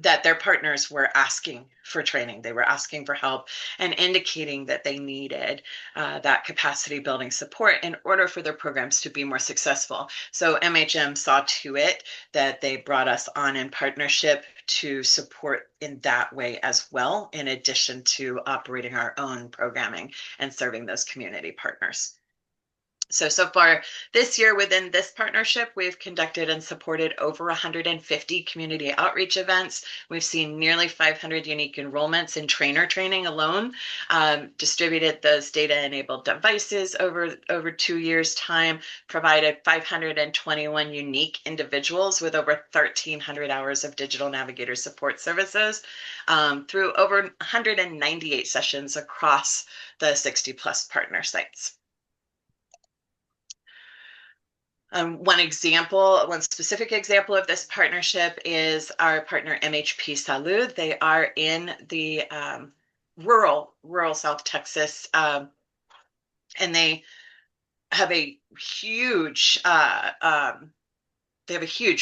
that their partners were asking for training. They were asking for help and indicating that they needed that capacity building support in order for their programs to be more successful. So MHM saw to it that they brought us on in partnership to support in that way as well, in addition to operating our own programming and serving those community partners. So far this year within this partnership, we've conducted and supported over 150 community outreach events. We've seen nearly 500 unique enrollments in trainer training alone, distributed those data-enabled devices over 2 years' time, provided 521 unique individuals with over 1,300 hours of digital navigator support services through over 198 sessions across the 60+ partner sites. One specific example of this partnership is our partner MHP Salud. They are in the rural South Texas, and they have a huge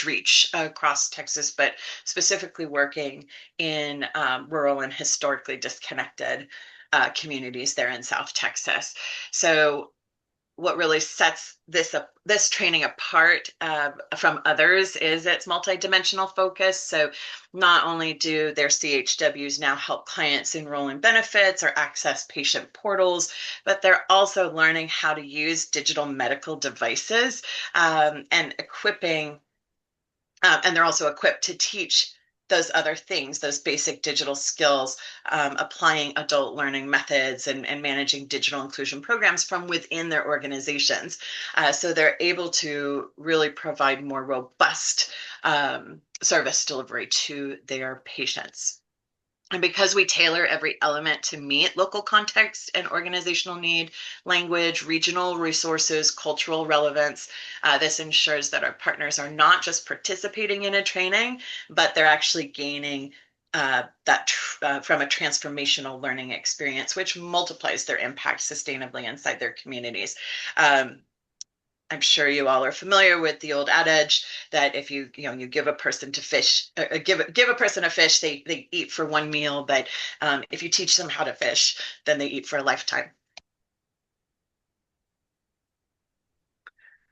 reach across Texas, but specifically working in rural and historically disconnected communities there in South Texas. So what really sets this training apart from others is its multidimensional focus. So not only do their CHWs now help clients enroll in benefits or access patient portals, but they're also learning how to use digital medical devices and equipping, and they're also equipped to teach those other things, those basic digital skills, applying adult learning methods and managing digital inclusion programs from within their organizations. So they're able to really provide more robust service delivery to their patients. And because we tailor every element to meet local context and organizational need, language, regional resources, cultural relevance, this ensures that our partners are not just participating in a training, but they're actually gaining from a transformational learning experience, which multiplies their impact sustainably inside their communities. I'm sure you all are familiar with the old adage that if you give a person to fish, give a person a fish, they eat for one meal. But if you teach them how to fish, then they eat for a lifetime.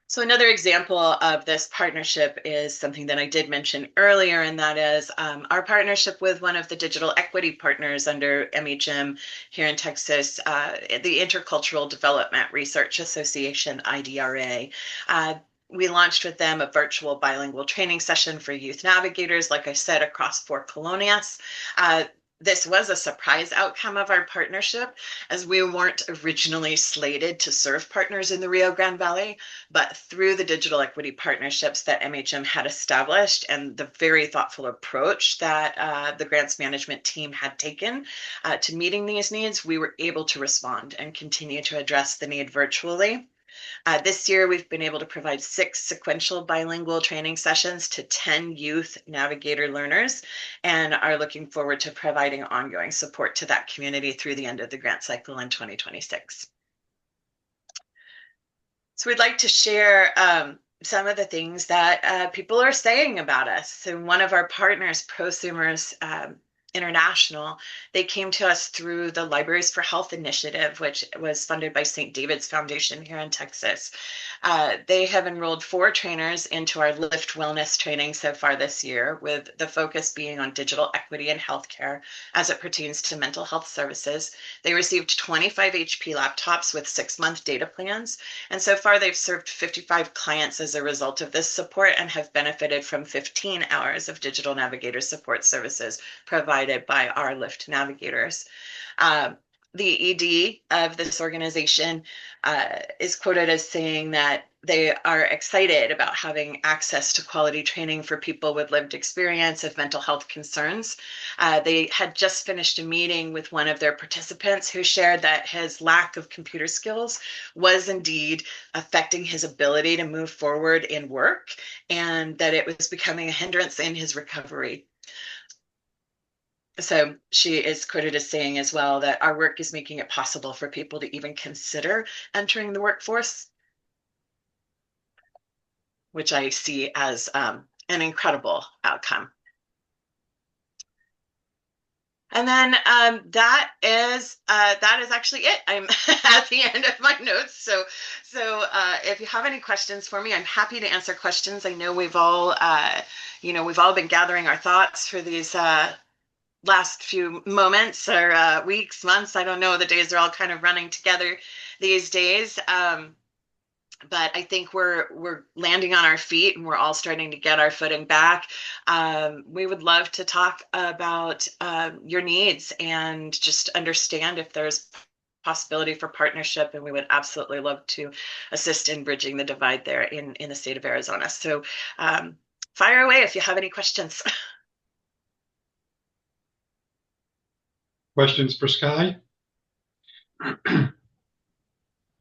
So another example of this partnership is something that I did mention earlier, and that is our partnership with one of the digital equity partners under MHM here in Texas, the Intercultural Development Research Association, IDRA. We launched with them a virtual bilingual training session for youth navigators, like I said, across 4 colonias. This was a surprise outcome of our partnership, as we weren't originally slated to serve partners in the Rio Grande Valley, but through the digital equity partnerships that MHM had established and the very thoughtful approach that the grants management team had taken to meeting these needs, we were able to respond and continue to address the need virtually. This year, we've been able to provide 6 sequential bilingual training sessions to 10 youth navigator learners, and are looking forward to providing ongoing support to that community through the end of the grant cycle in 2026. So we'd like to share some of the things that people are saying about us. So one of our partners, Prosumers International, they came to us through the Libraries for Health initiative, which was funded by St. David's Foundation here in Texas. They have enrolled 4 trainers into our Lift Wellness training so far this year, with the focus being on digital equity in healthcare as it pertains to mental health services. They received 25 HP laptops with 6-month data plans, and so far they've served 55 clients as a result of this support and have benefited from 15 hours of digital navigator support services provided by our Lift navigators. The ED of this organization is quoted as saying that they are excited about having access to quality training for people with lived experience of mental health concerns. They had just finished a meeting with one of their participants who shared that his lack of computer skills was indeed affecting his ability to move forward in work, and that it was becoming a hindrance in his recovery. So she is quoted as saying as well that our work is making it possible for people to even consider entering the workforce, which I see as an incredible outcome. And then that is actually it. I'm at the end of my notes. So if you have any questions for me, I'm happy to answer questions. I know we've all been gathering our thoughts for these last few moments or weeks, months. I don't know. The days are all kind of running together these days. But I think we're landing on our feet and we're all starting to get our footing back. We would love to talk about your needs and just understand if there's possibility for partnership, and we would absolutely love to assist in bridging the divide there in the state of Arizona. So fire away if you have any questions. Questions for Sky?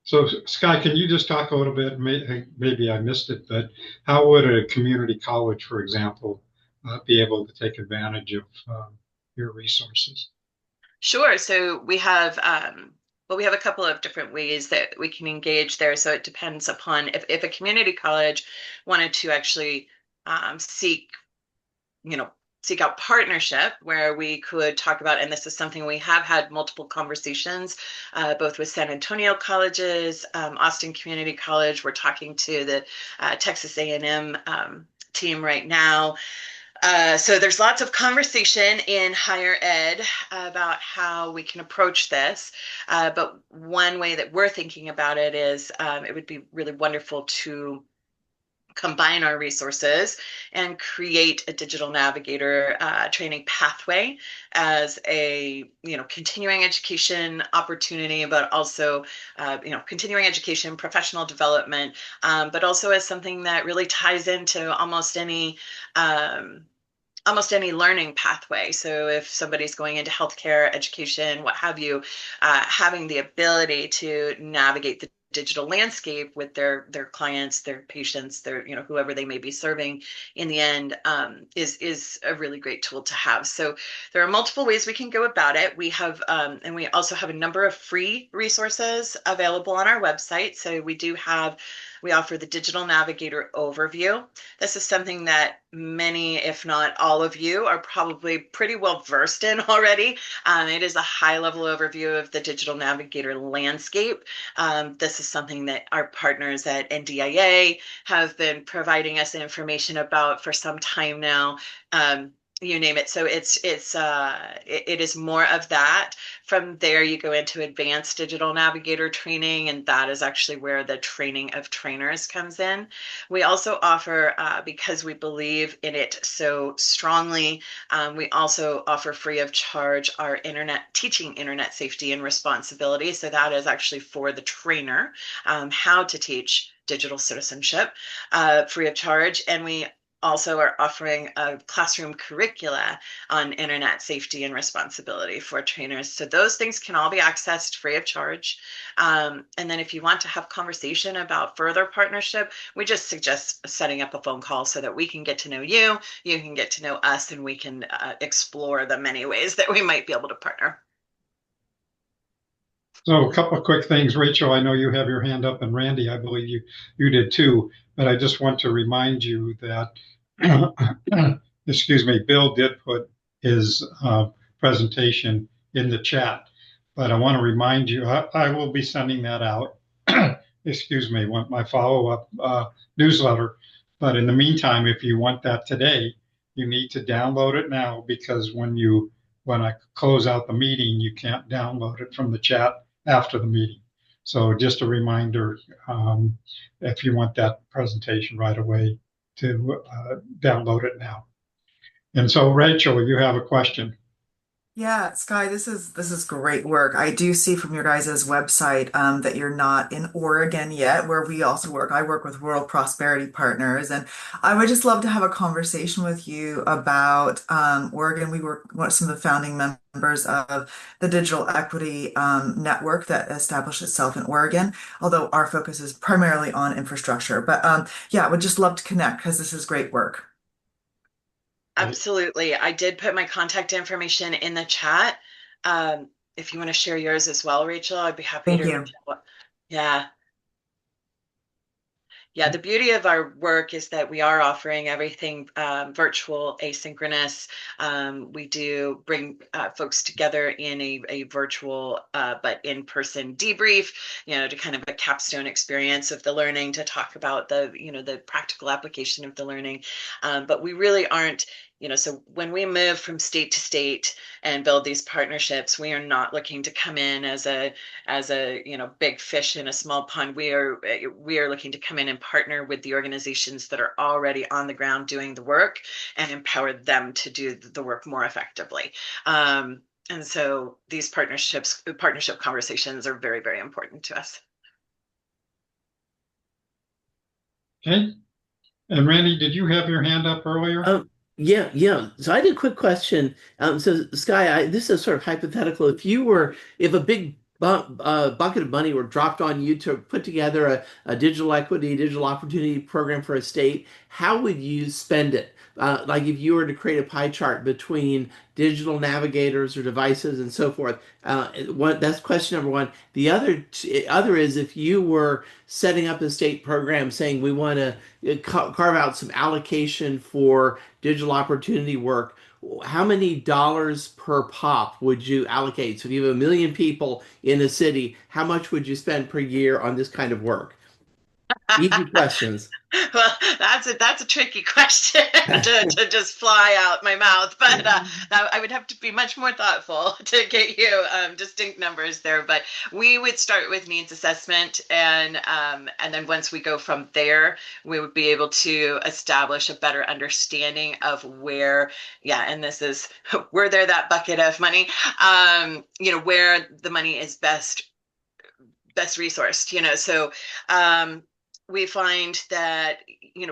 So Sky, can you just talk a little bit, maybe I missed it, but how would a community college, for example, be able to take advantage of your resources? Sure. So we have a couple of different ways that we can engage there. So it depends upon if a community college wanted to actually seek out partnership, where we could talk about, and this is something we have had multiple conversations, both with San Antonio colleges, Austin Community College. We're talking to the Texas A&M team right now. So there's lots of conversation in higher ed about how we can approach this. But one way that we're thinking about it is it would be really wonderful to combine our resources and create a digital navigator training pathway as a continuing education opportunity, but also continuing education, professional development, but also as something that really ties into almost any learning pathway. So if somebody's going into healthcare, education, what have you, having the ability to navigate the digital landscape with their clients, their patients, their whoever they may be serving in the end is a really great tool to have. So there are multiple ways we can go about it. We have and we also have a number of free resources available on our website. So we offer the Digital Navigator Overview. This is something that many, if not all of you, are probably pretty well versed in already. It is a high-level overview of the Digital Navigator landscape. This is something that our partners at NDIA have been providing us information about for some time now. You name it. So it is more of that. From there, you go into advanced digital navigator training, and that is actually where the training of trainers comes in. We also offer, because we believe in it so strongly, we also offer free of charge our teaching internet safety and responsibility. So that is actually for the trainer, how to teach digital citizenship free of charge. And we also are offering a classroom curricula on internet safety and responsibility for trainers. So those things can all be accessed free of charge. And then if you want to have conversation about further partnership, we just suggest setting up a phone call so that we can get to know you, you can get to know us, and we can explore the many ways that we might be able to partner. So a couple of quick things. Rachel, I know you have your hand up, and Randy, I believe you did too. But I just want to remind you that, excuse me, Bill did put his presentation in the chat. But I want to remind you, I will be sending that out, excuse me, my follow-up newsletter. But in the meantime, if you want that today, you need to download it now, because when I close out the meeting, you can't download it from the chat after the meeting. So just a reminder, if you want that presentation right away, to download it now. And so, Rachel, you have a question. Yeah, Sky, this is great work. I do see from your guys' website that you're not in Oregon yet, where we also work. I work with Rural Prosperity Partners, and I would just love to have a conversation with you about Oregon. We were some of the founding members of the Digital Equity Network that established itself in Oregon, although our focus is primarily on infrastructure. But yeah, I would just love to connect because this is great work. Absolutely. I did put my contact information in the chat. If you want to share yours as well, Rachel, I'd be happy Thank to you. reach out. Yeah. Yeah, the beauty of our work is that we are offering everything virtual, asynchronous. We do bring folks together in a virtual but in-person debrief, to kind of a capstone experience of the learning, to talk about the practical application of the learning. But we really aren't, so when we move from state to state and build these partnerships, we are not looking to come in as a big fish in a small pond. We are looking to come in and partner with the organizations that are already on the ground doing the work and empower them to do the work more effectively. And so these partnership conversations are very, very important to us. Okay. And Randy, did you have your hand up earlier? Yeah. So I had a quick question. So Sky, this is sort of hypothetical. If a big bucket of money were dropped on you to put together a digital equity, digital opportunity program for a state, how would you spend it? Like if you were to create a pie chart between digital navigators or devices and so forth. That's question number one. The other is if you were setting up a state program saying we want to carve out some allocation for digital opportunity work, how many dollars per pop would you allocate? So if you have 1 million people in a city, how much would you spend per year on this kind of work? Easy questions. Well, that's a tricky question to just fly out my mouth, but I would have to be much more thoughtful to get you distinct numbers there. But we would start with needs assessment, and then once we go from there, we would be able to establish a better understanding of where, and this is where there that bucket of money, where the money is best resourced. So we find that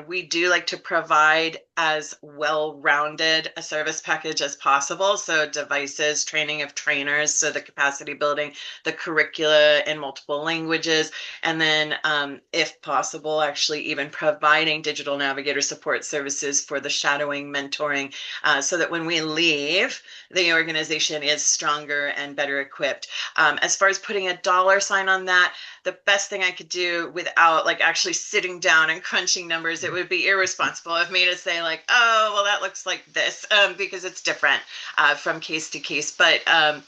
we do like to provide as well-rounded a service package as possible. So devices, training of trainers, so the capacity building, the curricula in multiple languages, and then if possible, actually even providing digital navigator support services for the shadowing, mentoring, so that when we leave, the organization is stronger and better equipped. As far as putting a dollar sign on that, the best thing I could do without actually sitting down and crunching numbers, it would be irresponsible of me to say oh, well, that looks like this, because it's different from case to case. But I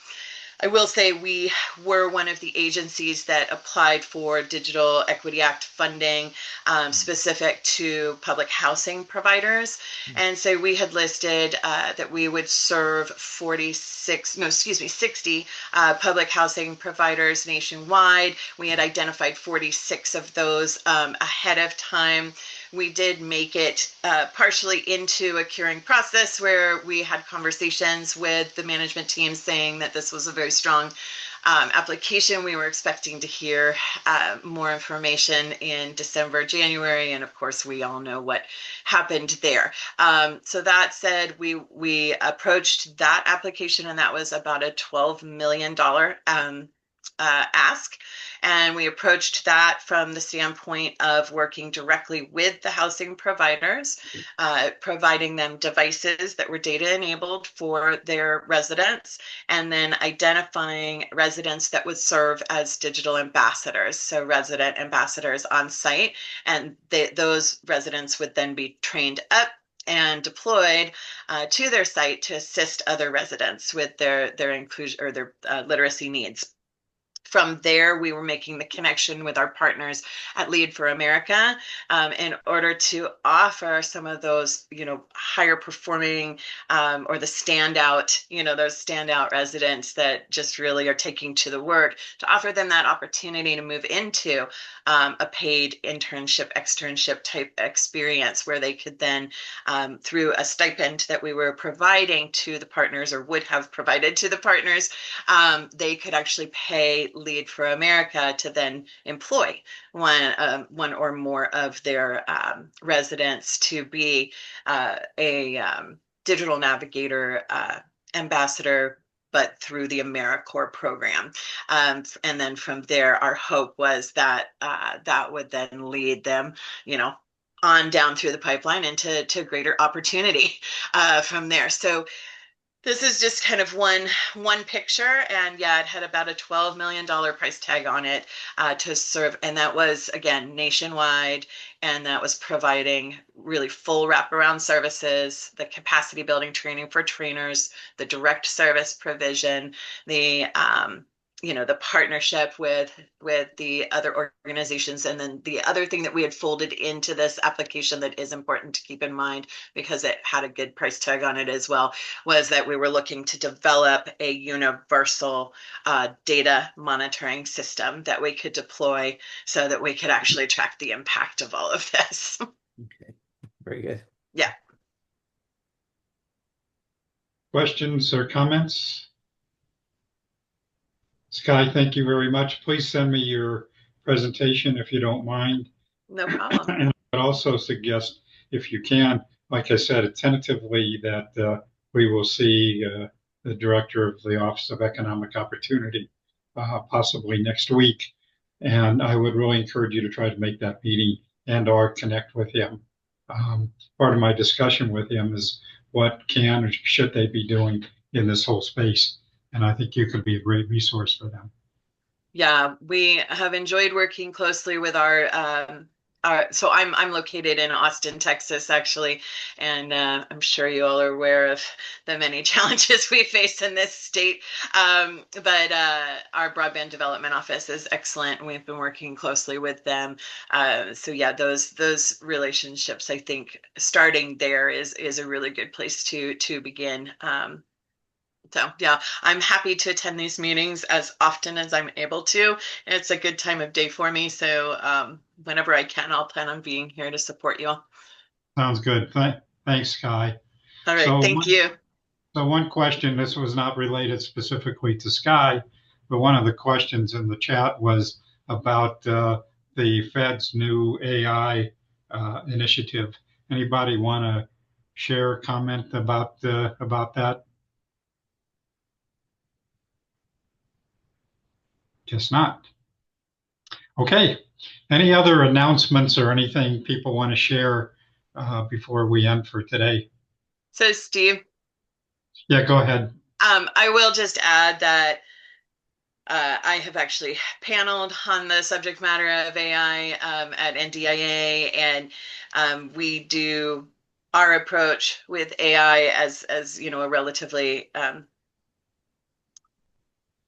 will say we were one of the agencies that applied for Digital Equity Act funding specific to public housing providers. And so we had listed that we would serve 60 public housing providers nationwide. We had identified 46 of those ahead of time. We did make it partially into a curing process where we had conversations with the management team saying that this was a very strong application. We were expecting to hear more information in December, January, and of course we all know what happened there. So that said, we approached that application, and that was about a $12 million ask. And we approached that from the standpoint of working directly with the housing providers, providing them devices that were data enabled for their residents, and then identifying residents that would serve as digital ambassadors, so resident ambassadors on site. And those residents would then be trained up and deployed to their site to assist other residents with their inclusion or their literacy needs. From there, we were making the connection with our partners at Lead for America in order to offer some of those, higher performing or the standout, those standout residents that just really are taking to the work, to offer them that opportunity to move into a paid internship, externship type experience where they could then, through a stipend that we were providing to the partners or would have provided to the partners, they could actually pay Lead for America to then employ one or more of their residents to be a digital navigator ambassador, but through the AmeriCorps program. And then from there, our hope was that that would then lead them, on down through the pipeline into greater opportunity from there. So This is just kind of one picture, and yeah, it had about a $12 million price tag on it to serve, and that was again nationwide, and that was providing really full wraparound services, the capacity building training for trainers, the direct service provision, the the partnership with the other organizations, and then the other thing that we had folded into this application that is important to keep in mind because it had a good price tag on it as well was that we were looking to develop a universal data monitoring system that we could deploy so that we could actually track the impact of all of this. Okay, very good. Yeah. Questions or comments? Sky, thank you very much. Please send me your presentation if you don't mind. No problem. And I would also suggest, if you can, like I said, tentatively that we will see the director of the Office of Economic Opportunity possibly next week. And I would really encourage you to try to make that meeting and or connect with him. Part of my discussion with him is what can or should they be doing in this whole space. And I think you could be a great resource for them. Yeah, we have enjoyed working closely with so I'm located in Austin, Texas, actually, and I'm sure you all are aware of the many challenges we face in this state. But our broadband development office is excellent. We've been working closely with them. So yeah, those relationships, I think, starting there is a really good place to begin. So yeah, I'm happy to attend these meetings as often as I'm able to. It's a good time of day for me. So whenever I can, I'll plan on being here to support you all. Sounds good. Thanks, Sky. All right, thank you. So one question, this was not related specifically to Sky, but one of the questions in the chat was about the Fed's new AI initiative. Anybody want to share a comment about that? Guess not. Okay. Any other announcements or anything people want to share before we end for today? So Steve. Yeah, go ahead. I will just add that I have actually paneled on the subject matter of AI at NDIA, and we do our approach with AI as a relatively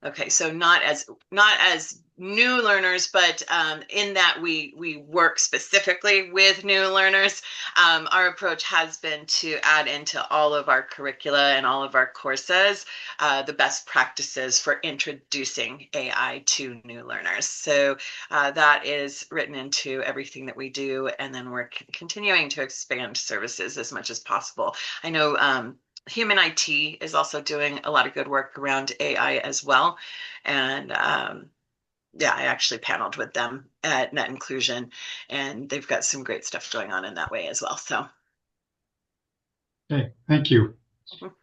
okay, so not as new learners, but in that we work specifically with new learners. Our approach has been to add into all of our curricula and all of our courses the best practices for introducing AI to new learners. So that is written into everything that we do, and then we're continuing to expand services as much as possible. I know Human IT is also doing a lot of good work around AI as well. And yeah, I actually paneled with them at Net Inclusion, and they've got some great stuff going on in that way as well. So, okay, thank you.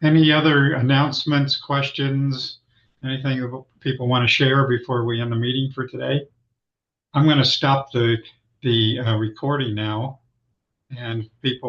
Any other announcements, questions, anything people want to share before we end the meeting for today? I'm going to stop the recording now, and people